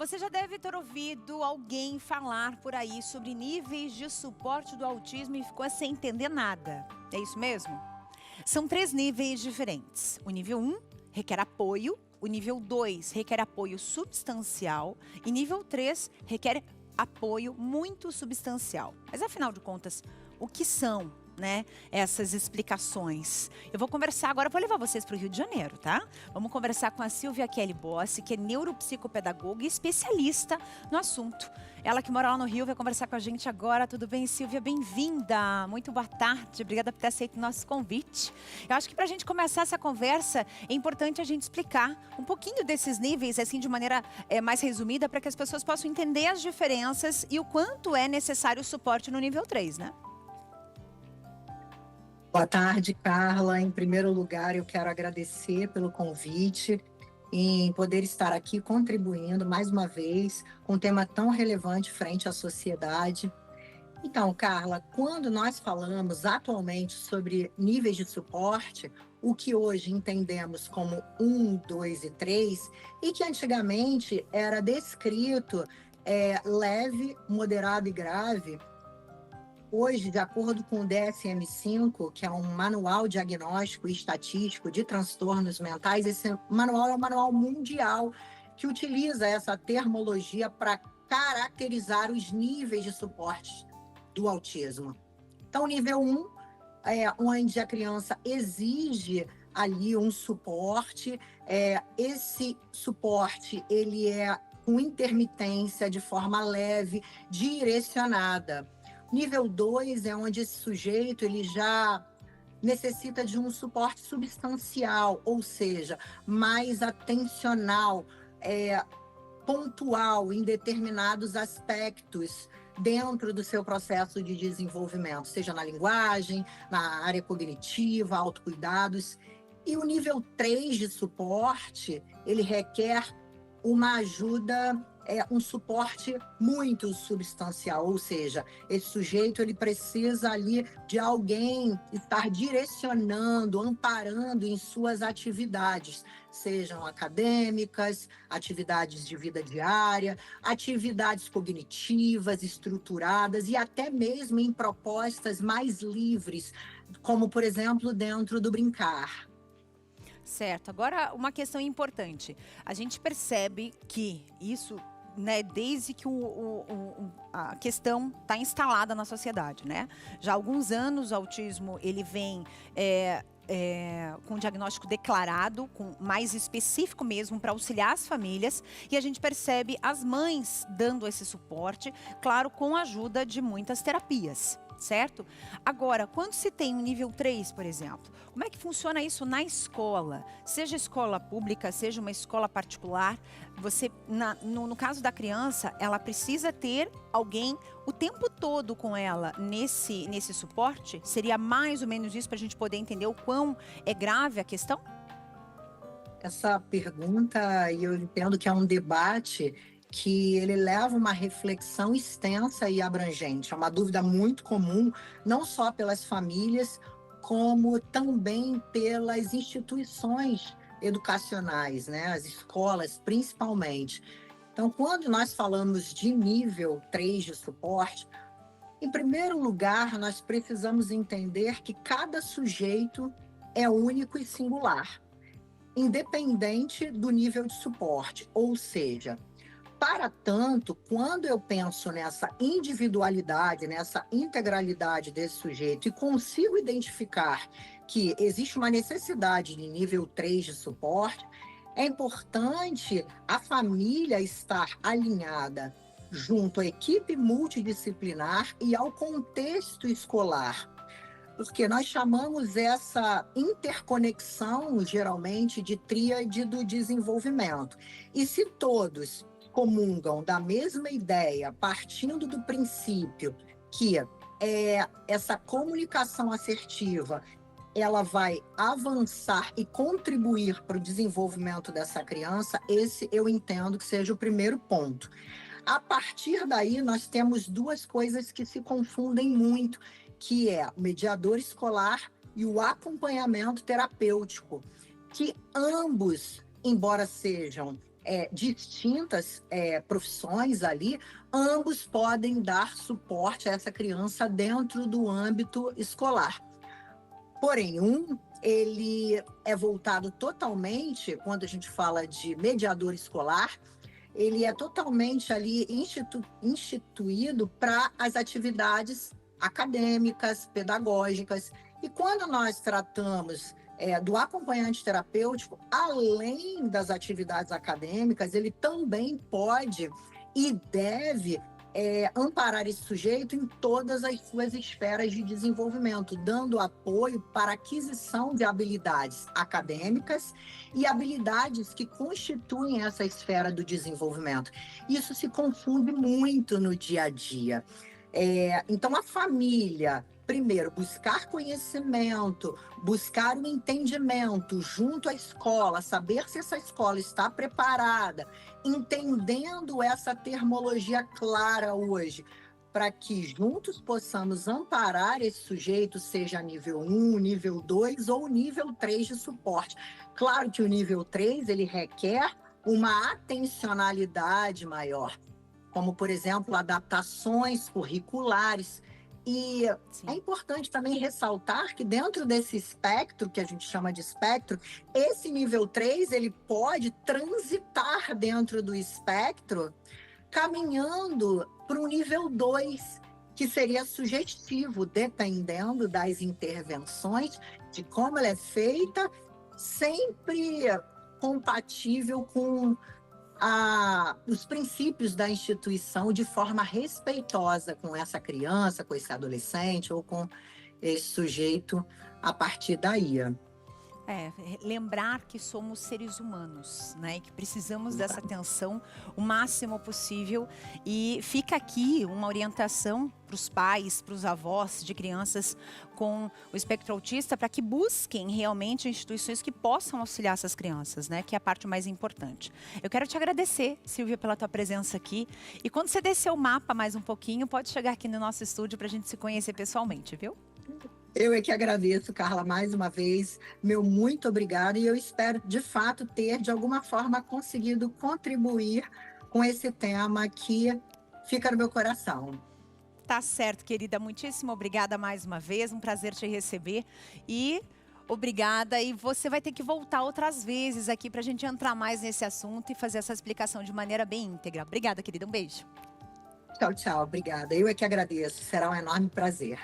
Você já deve ter ouvido alguém falar por aí sobre níveis de suporte do autismo e ficou sem entender nada. É isso mesmo? São 3 níveis diferentes. O nível 1 requer apoio, o nível 2 requer apoio substancial e nível 3 requer apoio muito substancial. Mas afinal de contas, o que são, essas explicações? Eu vou conversar agora, vou levar vocês para o Rio de Janeiro, tá? Vamos conversar com a Silvia Kelly Bossi, que é neuropsicopedagoga e especialista no assunto. Ela que mora lá no Rio vai conversar com a gente agora. Tudo bem, Silvia? Bem-vinda! Muito boa tarde, obrigada por ter aceito o nosso convite. Eu acho que para a gente começar essa conversa, é importante a gente explicar um pouquinho desses níveis, assim, de maneira mais resumida, para que as pessoas possam entender as diferenças e o quanto é necessário o suporte no nível 3, né? Boa tarde, Carla. Em primeiro lugar, eu quero agradecer pelo convite em poder estar aqui contribuindo mais uma vez com um tema tão relevante frente à sociedade. Então, Carla, quando nós falamos atualmente sobre níveis de suporte, o que hoje entendemos como 1, 2 e 3, e que antigamente era descrito leve, moderado e grave. Hoje, de acordo com o DSM-5, que é um manual diagnóstico e estatístico de transtornos mentais, esse manual é um manual mundial que utiliza essa termologia para caracterizar os níveis de suporte do autismo. Então, o nível 1 é onde a criança exige ali um suporte. Esse suporte ele é com intermitência, de forma leve, direcionada. Nível 2 é onde esse sujeito ele já necessita de um suporte substancial, ou seja, mais atencional, pontual em determinados aspectos dentro do seu processo de desenvolvimento, seja na linguagem, na área cognitiva, autocuidados. E o nível 3 de suporte, ele requer uma ajuda, um suporte muito substancial, ou seja, esse sujeito ele precisa ali de alguém estar direcionando, amparando em suas atividades, sejam acadêmicas, atividades de vida diária, atividades cognitivas, estruturadas e até mesmo em propostas mais livres, como, por exemplo, dentro do brincar. Certo. Agora, uma questão importante. A gente percebe que isso, desde que a questão está instalada na sociedade, né? Já há alguns anos o autismo ele vem com diagnóstico declarado, com mais específico mesmo para auxiliar as famílias, e a gente percebe as mães dando esse suporte, claro, com a ajuda de muitas terapias. Certo? Agora, quando se tem um nível 3, por exemplo, como é que funciona isso na escola? Seja escola pública, seja uma escola particular, você, no caso da criança, ela precisa ter alguém o tempo todo com ela nesse suporte? Seria mais ou menos isso para a gente poder entender o quão é grave a questão? Essa pergunta, e eu entendo que é um debate que ele leva uma reflexão extensa e abrangente. É uma dúvida muito comum, não só pelas famílias, como também pelas instituições educacionais, né? As escolas, principalmente. Então, quando nós falamos de nível 3 de suporte, em primeiro lugar, nós precisamos entender que cada sujeito é único e singular, independente do nível de suporte, ou seja, para tanto, quando eu penso nessa individualidade, nessa integralidade desse sujeito e consigo identificar que existe uma necessidade de nível 3 de suporte, é importante a família estar alinhada junto à equipe multidisciplinar e ao contexto escolar, porque nós chamamos essa interconexão, geralmente, de tríade do desenvolvimento. E se todos comungam da mesma ideia, partindo do princípio que essa comunicação assertiva ela vai avançar e contribuir para o desenvolvimento dessa criança, esse eu entendo que seja o primeiro ponto. A partir daí, nós temos duas coisas que se confundem muito, que é o mediador escolar e o acompanhamento terapêutico, que ambos, embora sejam distintas profissões ali, ambos podem dar suporte a essa criança dentro do âmbito escolar. Porém, ele é voltado totalmente, quando a gente fala de mediador escolar, ele é totalmente ali instituído para as atividades acadêmicas, pedagógicas. E quando nós tratamos do acompanhante terapêutico, além das atividades acadêmicas, ele também pode e deve amparar esse sujeito em todas as suas esferas de desenvolvimento, dando apoio para a aquisição de habilidades acadêmicas e habilidades que constituem essa esfera do desenvolvimento. Isso se confunde muito no dia a dia. Então, a família, primeiro, buscar conhecimento, buscar um entendimento junto à escola, saber se essa escola está preparada, entendendo essa termologia clara hoje, para que juntos possamos amparar esse sujeito, seja nível 1, nível 2 ou nível 3 de suporte. Claro que o nível 3, ele requer uma atencionalidade maior, como, por exemplo, adaptações curriculares. E Sim. é importante também ressaltar que dentro desse espectro, que a gente chama de espectro, esse nível 3, ele pode transitar dentro do espectro, caminhando para o nível 2, que seria sugestivo, dependendo das intervenções, de como ela é feita, sempre compatível com os princípios da instituição, de forma respeitosa com essa criança, com esse adolescente ou com esse sujeito a partir daí. Lembrar que somos seres humanos, né? E que precisamos dessa atenção o máximo possível. E fica aqui uma orientação para os pais, para os avós de crianças com o espectro autista, para que busquem realmente instituições que possam auxiliar essas crianças, né? Que é a parte mais importante. Eu quero te agradecer, Silvia, pela tua presença aqui. E quando você descer o mapa mais um pouquinho, pode chegar aqui no nosso estúdio para a gente se conhecer pessoalmente, viu? Eu é que agradeço, Carla, mais uma vez. Meu muito obrigado. E eu espero, de fato, ter, de alguma forma, conseguido contribuir com esse tema que fica no meu coração. Tá certo, querida. Muitíssimo obrigada mais uma vez. Um prazer te receber. E obrigada. E você vai ter que voltar outras vezes aqui para a gente entrar mais nesse assunto e fazer essa explicação de maneira bem íntegra. Obrigada, querida. Um beijo. Tchau, tchau. Obrigada. Eu é que agradeço. Será um enorme prazer.